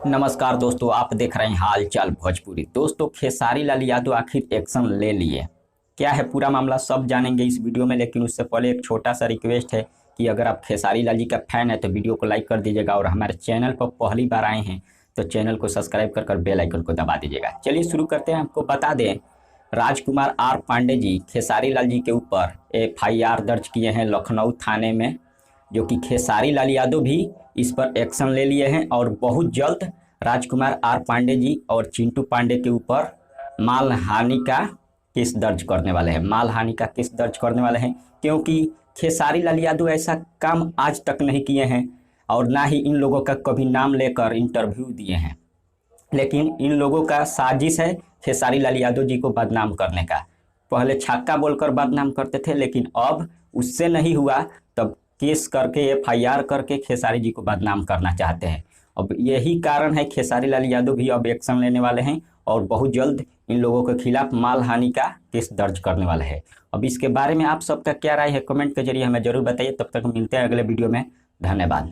नमस्कार दोस्तों, आप देख रहे हैं हाल चाल भोजपुरी। दोस्तों, खेसारी लाल यादव आखिर एक्शन ले लिए। क्या है पूरा मामला सब जानेंगे इस वीडियो में, लेकिन उससे पहले एक छोटा सा रिक्वेस्ट है कि अगर आप खेसारी लाल जी का फैन है तो वीडियो को लाइक कर दीजिएगा और हमारे चैनल पर पहली बार आए हैं तो चैनल को सब्सक्राइब कर बेल आइकन को दबा दीजिएगा। चलिए शुरू करते हैं। आपको बता दें, राजकुमार आर पांडे जी खेसारी लाल जी के ऊपर FIR दर्ज किए हैं लखनऊ थाने में, जो कि खेसारी लाल यादव भी इस पर एक्शन ले लिए हैं और बहुत जल्द राजकुमार आर पांडे जी और चिंटू पांडे के ऊपर मानहानि का केस दर्ज करने वाले हैं। मानहानि का केस दर्ज करने वाले हैं क्योंकि खेसारी लाल यादव ऐसा काम आज तक नहीं किए हैं और ना ही इन लोगों का कभी नाम लेकर इंटरव्यू दिए हैं, लेकिन इन लोगों का साजिश है खेसारी लाल यादव जी को बदनाम करने का। पहले छक्का बोलकर बदनाम करते थे, लेकिन अब उससे नहीं हुआ, तब केस करके FIR करके खेसारी जी को बदनाम करना चाहते हैं। अब यही कारण है खेसारी लाल यादव भी अब एक्शन लेने वाले हैं और बहुत जल्द इन लोगों के खिलाफ मानहानि का केस दर्ज करने वाले हैं। अब इसके बारे में आप सबका क्या राय है, कमेंट के जरिए हमें जरूर बताइए। तब तक मिलते हैं अगले वीडियो में। धन्यवाद।